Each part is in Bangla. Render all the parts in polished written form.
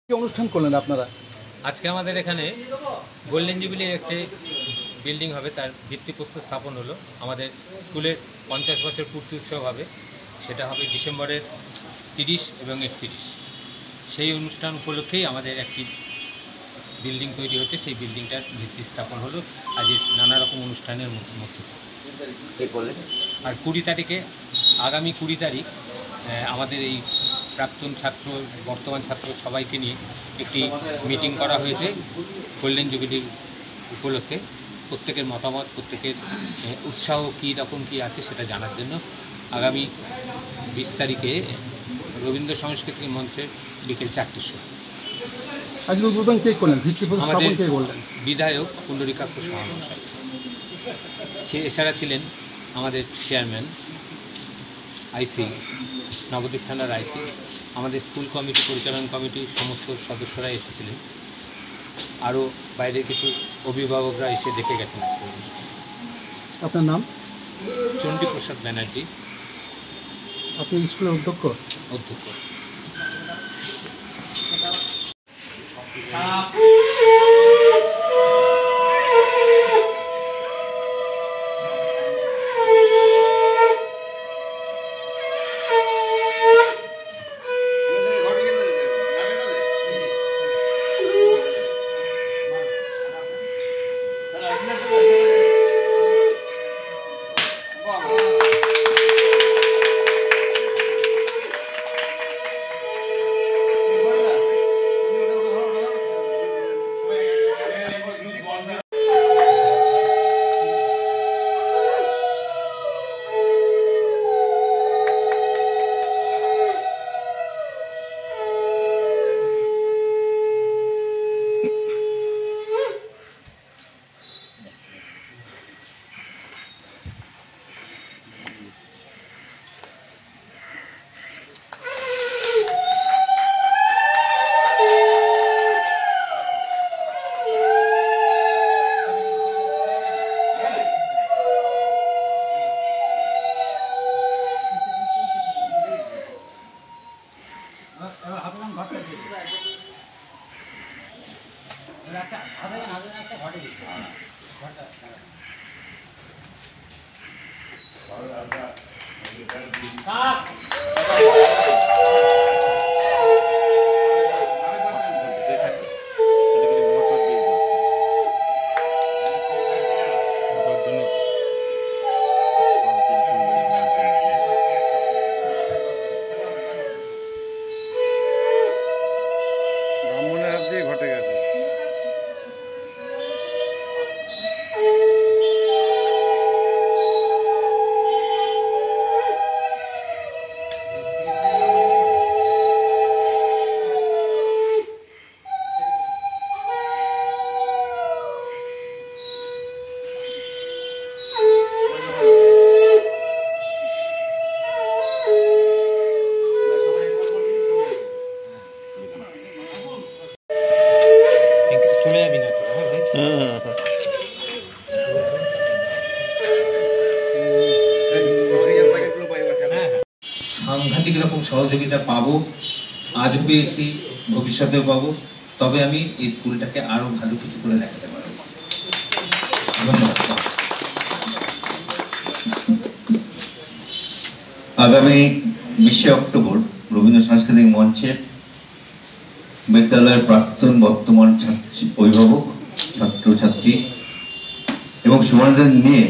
কি অনুষ্ঠান করলেন আপনারা? আজকে আমাদের এখানে গোল্ডেন জুবিলির একটি বিল্ডিং হবে, তার ভিত্তিপ্রস্তর স্থাপন হলো। আমাদের স্কুলের 50 বছর পূর্তি উৎসব হবে, সেটা হবে ডিসেম্বরের 30 এবং 31। সেই অনুষ্ঠান উপলক্ষেই আমাদের একটি বিল্ডিং তৈরি হচ্ছে, সেই বিল্ডিংটার ভিত্তি স্থাপন হলো আজ নানা রকম অনুষ্ঠানের মধ্যে। আর 20 তারিখে, আগামী 20 তারিখ আমাদের এই প্রাক্তন ছাত্র, বর্তমান ছাত্র সবাইকে নিয়ে একটি মিটিং করা হয়েছে গোল্ডেন জুবিলির উপলক্ষে। প্রত্যেকের মতামত, প্রত্যেকের উৎসাহ কী রকম কী আছে সেটা জানার জন্য আগামী 20 তারিখে রবীন্দ্র সাংস্কৃতিক মঞ্চে বিকেল 4টের সময়। আজকে উদ্বোধন কে করলেন? আমাদের বিধায়ক পুণ্ডরীকাক্ষ মহাশয়, এছাড়া ছিলেন আমাদের চেয়ারম্যান, আইসি, নবদ্বীপ থানার আইসি, আমাদের স্কুল কমিটি, পরিচালনা কমিটির সমস্ত সদস্যরা এসেছিলেন। আরও বাইরের কিছু অভিভাবকরা এসে দেখে গেছেন আজকে অনুষ্ঠান। আপনার নাম? চণ্ডীপ্রসাদ ব্যানার্জি। আপনি স্কুলের অধ্যক্ষ? অধ্যক্ষ। সাংঘাতিক রকম সহযোগিতা পাবো, আজও পেয়েছি, ভবিষ্যতেও পাবো। তবে আমি এই স্কুলটাকে আরো ভালো কিছু করে দেখাতে পারবো। ধন্যবাদ। আগামী 20 অক্টোবর রবীন্দ্র সাংস্কৃতিক মঞ্চে বিদ্যালয়ের প্রাক্তন, বর্তমান অভিভাবক, ছাত্রছাত্রী এবং সুবর্ণদের নিয়ে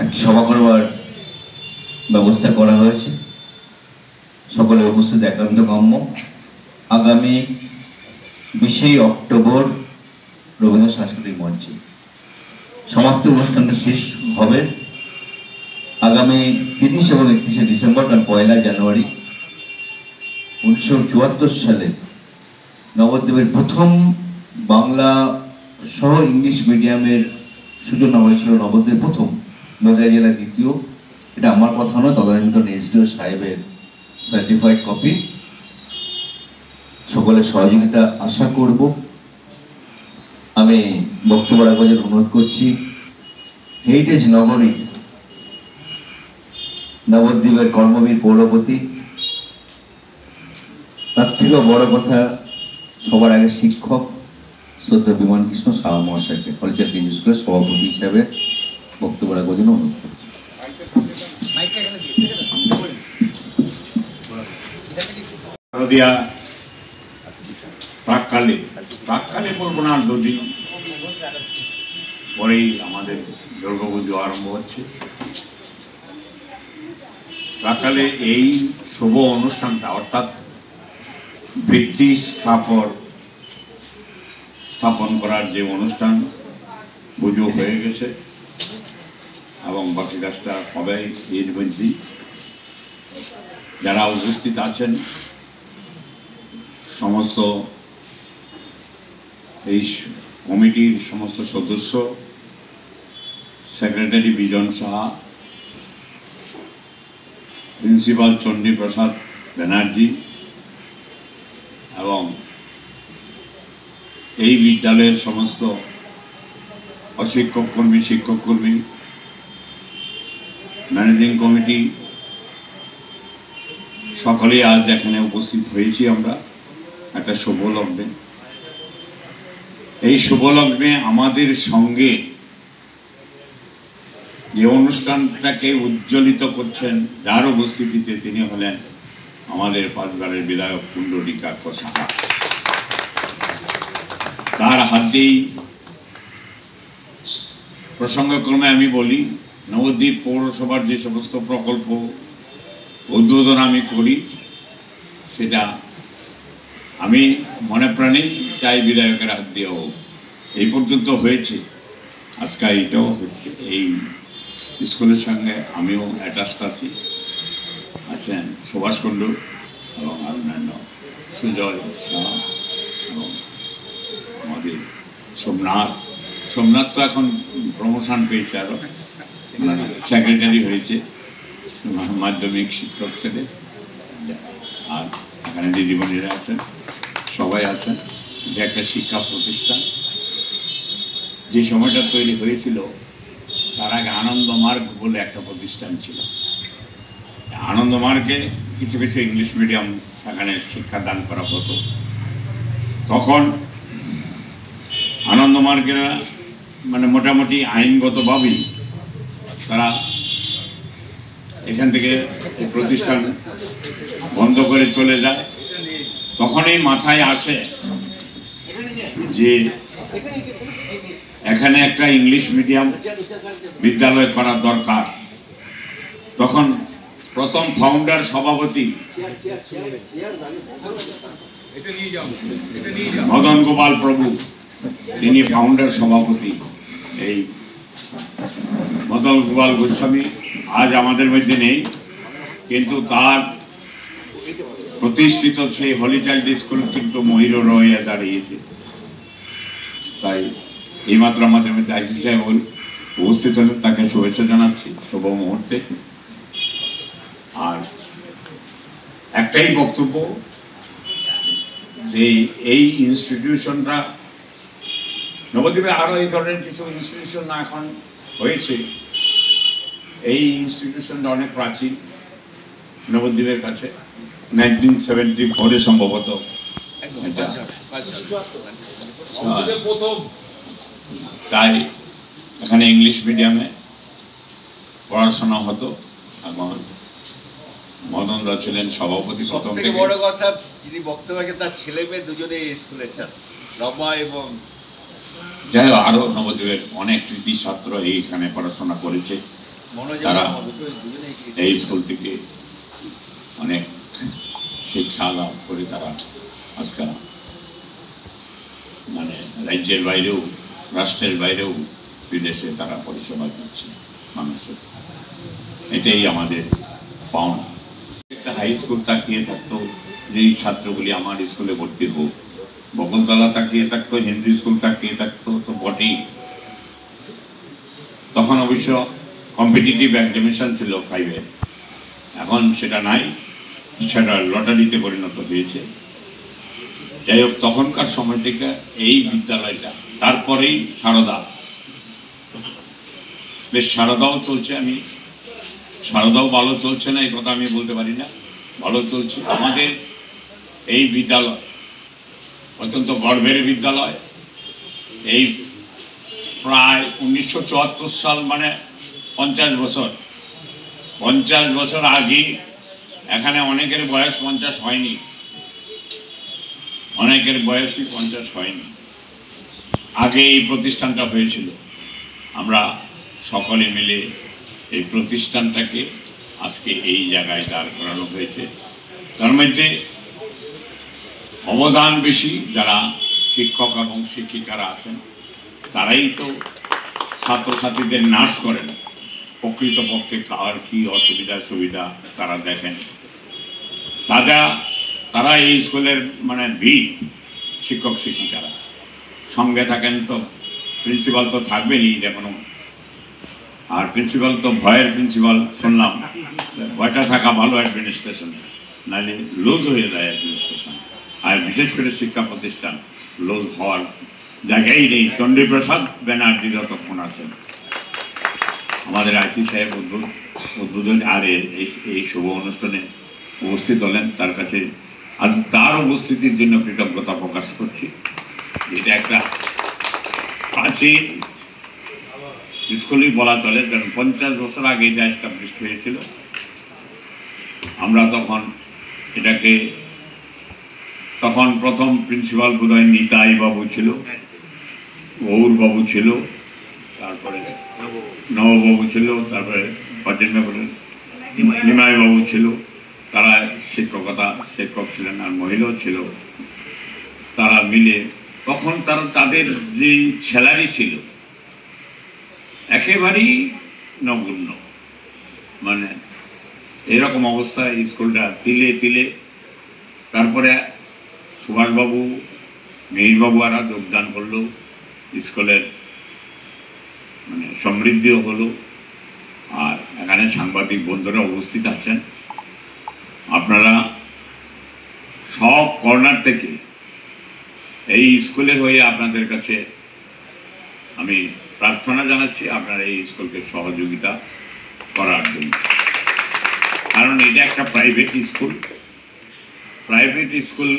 একটি সভা করবার ব্যবস্থা করা হয়েছে। সকলে উপস্থিত একান্ত কাম্য। আগামী 20 অক্টোবর রবীন্দ্র সাংস্কৃতিক মঞ্চে সমাপ্তি অনুষ্ঠানটা শেষ হবে আগামী 30 এবং 31 ডিসেম্বর। কারণ 1 জানুয়ারি 1974 সালে নবদ্বীপের প্রথম বাংলা সহ ইংলিশ মিডিয়ামের সূচনা হয়েছিল। নবদ্বীপ প্রথম, নদিয়া জেলা দ্বিতীয়। এটা আমার কথা নয়, তদানীন্তন এসডিও সাহেবের সার্টিফাইড কপি। সকলের সহযোগিতা আশা করব। আমি বক্তব্য রাখবার অনুরোধ করছি হেরিটেজ নগরী নবদ্বীপের কর্মবীর পৌরপতি থেকেও বড় কথা, সবার আগে শিক্ষক শ্রদ্ধা বিমান কৃষ্ণ সাহা মহাশয়কে হলিচার কেন্দ্রীয় স্কুলের সভাপতি হিসাবে বক্তব্য রাখার জন্য অনুরোধ করছি। শারদীয়া প্রাককালে বলবো না, 2 দিন পরেই আমাদের দুর্গাপুজো আরম্ভ হচ্ছে। প্রাককালে এই শুভ অনুষ্ঠানটা অর্থাৎ ভিত্তি স্থাপন করার যে অনুষ্ঠান, পুজো হয়ে গেছে এবং বাকি কাজটা হবে এর মধ্যেই। যারা উপস্থিত আছেন সমস্ত এই কমিটির সমস্ত সদস্য, সেক্রেটারি বিজন সাহা, প্রিন্সিপাল চণ্ডী প্রসাদ ব্যানার্জি এবং এই বিদ্যালয়ের সমস্ত অশিক্ষক কর্মী, শিক্ষক কর্মী, ম্যানেজিং কমিটি, সকলেই আজ এখানে উপস্থিত হয়েছি আমরা একটা শুভ লগ্নে। এই শুভ লগ্নে আমাদের সঙ্গে যে অনুষ্ঠানটাকে উজ্জ্বলিত করছেন, যার উপস্থিতিতে তিনি হলেন আমাদের 5 বারের বিধায়ক পুণ্ডরীকাক্ষ সাহা। তার হাত দিয়েই প্রসঙ্গক্রমে আমি বলি, নবদ্বীপ পৌরসভার যে সমস্ত প্রকল্প উদ্বোধন আমি করি, সেটা আমি মনে প্রাণেই চাই বিধায়কের হাত দিয়ে হোক। এই পর্যন্ত হয়েছে, আজকে এইটাও হচ্ছে। এই স্কুলের সঙ্গে আমিও অ্যাটাচড আছেন সুভাষ কুণ্ডু এবং অন্যান্য সুজয় শাহ এবং আমাদের সোমনাথ তো এখন প্রমোশন পেয়েছে, আরও সেক্রেটারি হয়েছে, মাধ্যমিক শিক্ষক ছেলে। আর এখানে দিদিমণিরা আছেন, সবাই আছেন। এটা একটা শিক্ষা প্রতিষ্ঠান। যে সময়টা তৈরি হয়েছিল তার আগে আনন্দমার্গ বলে একটা প্রতিষ্ঠান ছিল। আনন্দমার্গে কিছু কিছু ইংলিশ মিডিয়াম সেখানে শিক্ষাদান করা হতো। তখন আনন্দমার্গেরা মানে মোটামুটি আইনগতভাবেই তারা এখান থেকে প্রতিষ্ঠান বন্ধ করে চলে যায়। তখনই মাথায় আসে যে এখানে একটা ইংলিশ মিডিয়াম বিদ্যালয় করার দরকার। তখন প্রথম ফাউন্ডার সভাপতি মদন গোপাল প্রভু, তিনি ফাউন্ডার সভাপতি। এই মদন গোপাল গোস্বামী আজ আমাদের মধ্যে নেই, কিন্তু তার প্রতিষ্ঠিত সেই হলি চাইল্ড স্কুল কিন্তু মহির রয়ে দাঁড়িয়েছে। তাই এইমাত্র আমাদের মধ্যে আইসি সাহেব উপস্থিত হলেন, তাকে শুভেচ্ছা জানাচ্ছি শুভ মুহূর্তে। আর একটাই বক্তব্য, এই ইনস্টিটিউশনটা নবদ্বীপে আরো এই ধরনের কিছু ইনস্টিটিউশন এখন হয়েছে। এই ইনস্টিটিউশনটা অনেক প্রাচীন নবদ্বীপের কাছে, 1974 সম্ভবত এটা। তাই এখানে ইংলিশ মিডিয়ামে পড়াশোনা হতো এবং মদনদা ছিলেন সভাপতি প্রথম থেকে। বড় কথা, যিনি বক্তব্য রাখেন তার ছেলে মেয়ে দুজনে এই স্কুলের ছাত্র, রমা এবং যাই হোক, আরো নবদ্বীপের অনেক কৃতি ছাত্র এইখানে পড়াশোনা করেছে। তারা এই স্কুল থেকে অনেক শিক্ষা লাভ করে তারা আজকাল মানে রাজ্যের বাইরেও, রাষ্ট্রের বাইরেও, বিদেশে তারা পরিষেবা দিচ্ছে মানুষের। এটাই আমাদের পাওনা। একটা হাই স্কুল তাকিয়ে থাকতো যে এই ছাত্রগুলি আমার স্কুলে ভর্তি হোক, বকুলতলা তাকিয়ে থাকতো, হিন্দি স্কুল তাকিয়ে থাকতো, তো বটেই। তখন অবশ্য কম্পিটিটিভ এক্সামিনেশন ছিল 5-এ, এখন সেটা নাই, সেটা লটারিতে পরিণত হয়েছে। যাই হোক, তখনকার সময় থেকে এই বিদ্যালয়টা, তারপরেই সারদা, বেশ সারদাও চলছে। আমি সারদাও ভালো চলছে না এই কথা আমি বলতে পারি না, ভালো চলছে। আমাদের এই বিদ্যালয় অত্যন্ত গর্বের বিদ্যালয়। এই প্রায় 1974 সাল, মানে 50 বছর। 50 বছর আগে এখানে অনেকের বয়স 50 হয়নি, অনেকের বয়সই 50 হয়নি। আগে এই প্রতিষ্ঠানটা হয়েছিল। আমরা সকলে মিলে এই প্রতিষ্ঠানটাকে আজকে এই জায়গায় দাঁড় করানো হয়েছে। তার মধ্যে অবদান বেশি যারা শিক্ষক এবং শিক্ষিকারা আছেন, তারাই তো ছাত্রছাত্রীদের নার্স করেন। প্রকৃতপক্ষে কার কি অসুবিধা সুবিধা তারা দেখেন। তারা এই স্কুলের মানে ভিত শিক্ষক শিক্ষিকারা। সঙ্গে থাকেন তো প্রিন্সিপাল তো থাকবেনই এখনো। আর প্রিন্সিপাল তো ভয়ের প্রিন্সিপাল শুনলাম। ভয়টা থাকা ভালো অ্যাডমিনিস্ট্রেশন, নাহলে লুজ হয়ে যায় অ্যাডমিনিস্ট্রেশন। আর বিশেষ করে শিক্ষা প্রতিষ্ঠান লুজ হওয়ার জায়গায় নেই। চণ্ডীপ্রসাদ ব্যানার্জি যতক্ষণ আছেন, আমাদের আইসি সাহেব উদ্বোধন আর এই শুভ অনুষ্ঠানে উপস্থিত হলেন, তার কাছে আজ তার উপস্থিতির জন্য কৃতজ্ঞতা প্রকাশ করছি। এটা একটা প্রাচীন স্কুলই বলা চলে, কারণ 50 বছর আগে এটা এস্টাবলিশড হয়েছিল। আমরা তখন প্রথম প্রিন্সিপাল বোধহয় নিতাই বাবু ছিল, গৌর বাবু ছিল, তারপরে নববাবু ছিল, তারপরে নিমাই বাবু ছিল। তারা শিক্ষক ছিলেন, আর মহিলাও ছিল। তারা মিলে তখন তাদের যে স্যালারি ছিল একেবারেই নগণ্য, মানে এরকম অবস্থায় স্কুলটা তিলে তিলে। তারপরে সুভাষবাবু, মিহিরবাবু আরা যোগদান করলো, স্কুলের মানে সমৃদ্ধিও হলো। আর এখানে সাংবাদিক বন্ধুরা উপস্থিত আছেন। আপনারা সব কর্নার থেকে এই স্কুলের হয়ে আপনাদের কাছে আমি প্রার্থনা জানাচ্ছি আপনারা এই স্কুলকে সহযোগিতা করার জন্য। কারণ এটা একটা প্রাইভেট স্কুল। প্রাইভেট স্কুল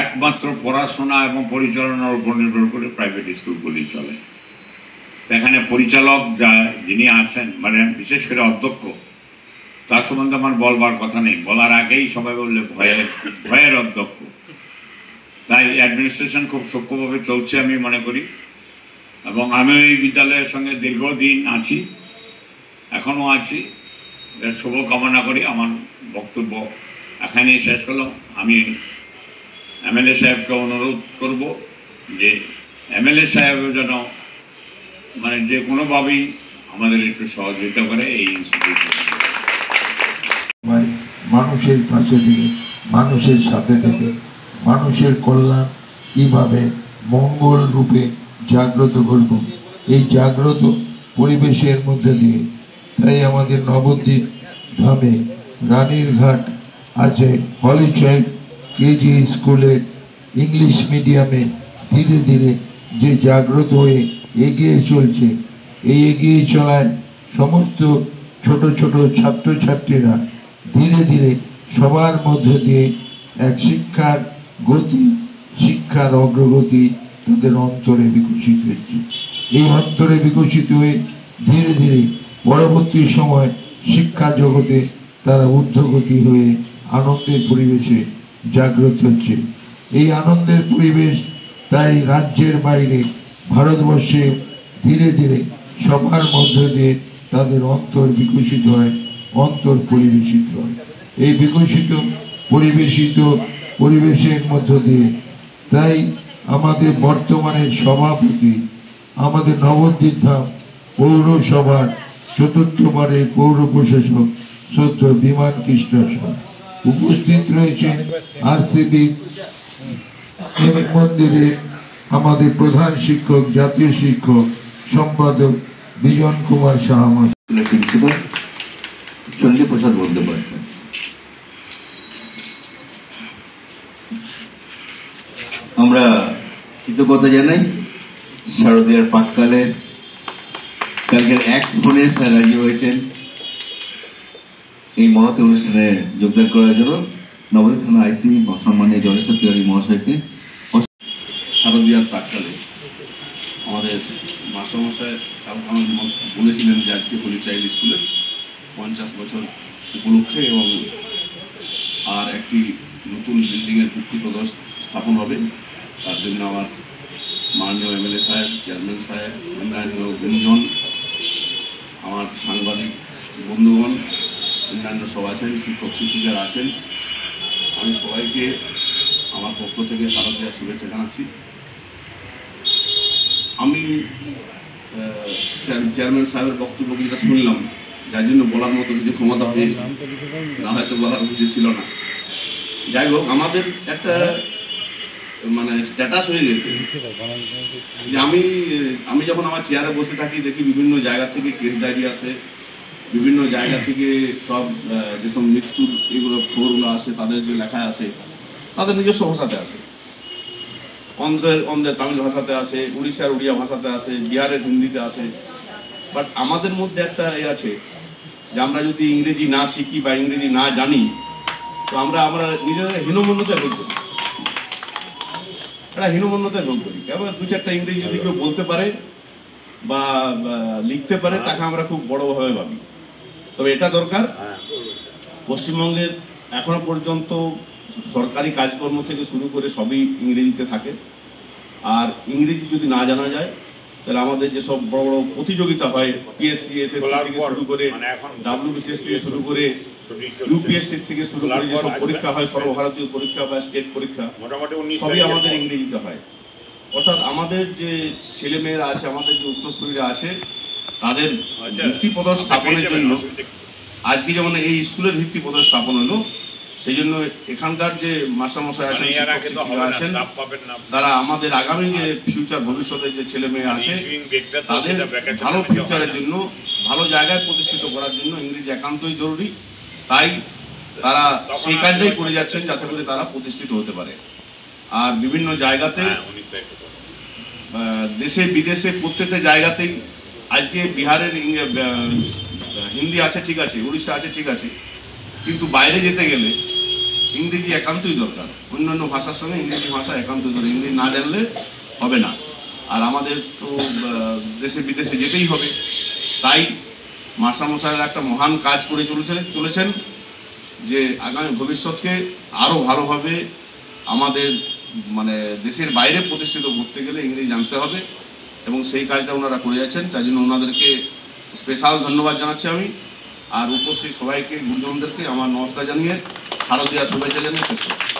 একমাত্র পড়াশোনা এবং পরিচালনার উপর নির্ভর করে প্রাইভেট স্কুলগুলি চলে। এখানে পরিচালক যিনি আছেন, মানে বিশেষ করে অধ্যক্ষ, তার সম্বন্ধে আমার বলবার কথা নেই। বলার আগেই সবাই বললে ভয়ের অধ্যক্ষ। তাই অ্যাডমিনিস্ট্রেশন খুব সূক্ষ্মভাবে চলছে আমি মনে করি। এবং আমি এই বিদ্যালয়ের সঙ্গে দীর্ঘদিন আছি, এখনও আছি। এর শুভকামনা করি। আমার বক্তব্য এখানেই শেষ করলাম। আমি এমএলএ সাহেবকে অনুরোধ করব যে এমএলএ সাহেব যেন মানে যে কোনোভাবেই আমাদের একটু সহযোগিতা করে এই ইনস্টিটিউশন। মানুষের পাশে থেকে, মানুষের সাথে থেকে, মানুষের কল্যাণ কিভাবে মঙ্গল রূপে জাগ্রত করব, এই জাগ্রত পরিবেশের মধ্যে দিয়ে। তাই আমাদের নবদ্বীপ ধামে রানীরঘাট আছে হলি চাইল্ড কেজি স্কুলের ইংলিশ মিডিয়ামে ধীরে ধীরে যে জাগ্রত হয়ে এগিয়ে চলছে। এই এগিয়ে চলায় সমস্ত ছোট ছোট ছাত্রছাত্রীরা ধীরে ধীরে সবার মধ্য দিয়ে এক শিক্ষার গতি, শিক্ষার অগ্রগতি তাদের অন্তরে বিকশিত হয়েছে। এই অন্তরে বিকশিত হয়ে ধীরে ধীরে পরবর্তী সময় শিক্ষা জগতে তারা ঊর্ধ্বগতি হয়ে আনন্দের পরিবেশে জাগ্রত হচ্ছে। এই আনন্দের পরিবেশ তাই রাজ্যের বাইরে ভারতবর্ষে ধীরে ধীরে সবার মধ্য দিয়ে তাদের অন্তর বিকশিত হয়, অন্তর পরিবেশিত হয়। এই বিকশিত পরিবেশের মধ্য দিয়ে তাই আমাদের বর্তমানের সভাপতি, আমাদের নবদ্বীপ ধাম পৌরসভার ৪র্থবারের পৌর প্রশাসক শ্রদ্ধেয় বিমান কৃষ্ণ সাহা উপস্থিত রয়েছেন। আরসিবি মন্দিরে আমাদের প্রধান শিক্ষক, জাতীয় শিক্ষক সম্পাদক বিজন কুমার সাহা, প্রিন্সিপাল চণ্ডীপ্রসাদ বন্দ্যোপাধ্যায়। আমরা কৃতজ্ঞতা জানাই শারদীয়ার পাককালে কালকের এক ফোনে স্যার রাজি হয়েছেন এই মহৎ অনুষ্ঠানে যোগদান করার জন্য। নবদ্বীপ থানা আইসি সম্মানীয় জলেশ্বর তিওয়ারি মহাশয়কে। শারদীয়ার প্রাককালে আমাদের মাস্টারমশাই বলেছিলেন যে আজকে হোলি চাইল্ড স্কুলের 50 বছর উপলক্ষে এবং আর একটি নতুন বিল্ডিংয়ের ভিত্তিপ্রস্তর স্থাপন হবে। তার জন্য আমার মাননীয় এমএলএ সাহেব, চেয়ারম্যান সাহেব, অন্যান্য গুণজন, আমার সাংবাদিক বন্ধুগণ, অন্যান্য সব আছেন, শিক্ষক শিক্ষিকারা আছেন, আমি সবাইকে আমার পক্ষ থেকে শারদীয়ার শুভেচ্ছা জানাচ্ছি। আমি চেয়ারম্যান সাহেবের বক্তব্য যেটা শুনলাম, যার জন্য বলার মতো কিছু ক্ষমতা হয়েছে, না হয়তো বলার কিছু ছিল না। যাই হোক, আমাদের একটা মানে স্ট্যাটাস হয়ে গেছে যে আমি যখন আমার চেয়ারে বসে থাকি দেখি বিভিন্ন জায়গা থেকে কেস ডায়েরি আসে, বিভিন্ন জায়গা থেকে সব যেসব মৃত্যুর এগুলো খবরগুলো আসে, তাদের যে লেখা আসে তাদের নিজস্ব ভাষাতে আসে, অন্ধ্রের তামিল ভাষাতে আসে, উড়িষ্যার উড়িয়া ভাষাতে আসে, বিহারের হিন্দিতে আসে। বাট আমাদের মধ্যে একটা আছে যে আমরা যদি ইংরেজি না শিখি বা ইংরেজি না জানি তো আমরা নিজেরা হীনমন্যতায় ভোগ করি, একটা হীনমন্যতায় ভোগ করি। এবার 2-4টা ইংরেজি যদি কেউ বলতে পারে বা লিখতে পারে তাকে আমরা খুব বড়ভাবে ভাবি। তবে এটা দরকার, পশ্চিমবঙ্গের এখনো পর্যন্ত সরকারি কাজকর্ম থেকে শুরু করে সবই ইংরেজিতে থাকে। আর ইংরেজি যদি না জানা যায় তাহলে আমাদের যেসব বড় বড় প্রতিযোগিতা হয়, পিএসসি, এসএসসি থেকে শুরু করে, ডাব্লিউবিসিএস থেকে শুরু করে, ইউপিএসসি থেকে শুরু করে যেসব পরীক্ষা হয়, সর্বভারতীয় পরীক্ষা বা স্টেট পরীক্ষা, সবই আমাদের ইংরেজিতে হয়। অর্থাৎ আমাদের যে ছেলেমেয়েরা আছে, আমাদের যে উত্তরসূরিরা আছে, তাদের ভিত্তিপ্রস্তর স্থাপনের জন্য আজকে যেমন এই স্কুলের ভিত্তিপ্রস্তর স্থাপন হলো, সেই জন্য এখানকার যে মাস্টারমশাই আছেন, শিক্ষক শিক্ষিকা আছেন, তারা আমাদের আগামী যে ফিউচার, ভবিষ্যতের যে ছেলে মেয়ে আছে তাদের ভালো ফিউচারের জন্য, ভালো জায়গায় প্রতিষ্ঠিত করার জন্য ইংরেজি একান্তই জরুরি। তাই তারা সেই কাজটাই করে যাচ্ছেন যাতে করে তারা প্রতিষ্ঠিত হতে পারে। আর বিভিন্ন জায়গাতে, দেশে বিদেশে প্রত্যেকটা জায়গাতেই আজকে বিহারের হিন্দি আছে ঠিক আছে, উড়িষ্যা আছে ঠিক আছে, কিন্তু বাইরে যেতে গেলে ইংরেজি একান্তই দরকার। অন্যান্য ভাষার সঙ্গে ইংরেজি ভাষা একান্তই দরকার, ইংরেজি না জানলে হবে না। আর আমাদের তো দেশে বিদেশে যেতেই হবে। তাই মাস্টারমশাইরা একটা মহান কাজ করে চলেছেন যে আগামী ভবিষ্যৎকে আরও ভালোভাবে আমাদের মানে দেশের বাইরে প্রতিষ্ঠিত করতে গেলে ইংরেজি জানতে হবে, এবং সেই কাজটা ওনারা করে যাচ্ছেন। তাই জন্য ওনাদেরকে স্পেশাল ধন্যবাদ জানাচ্ছি আমি। আর উপস্থিত সবাইকে, গুরুজনদেরকে আমার নমস্কার জানিয়ে, শারদীয়ার শুভেচ্ছা জানিয়ে শেষ করছি।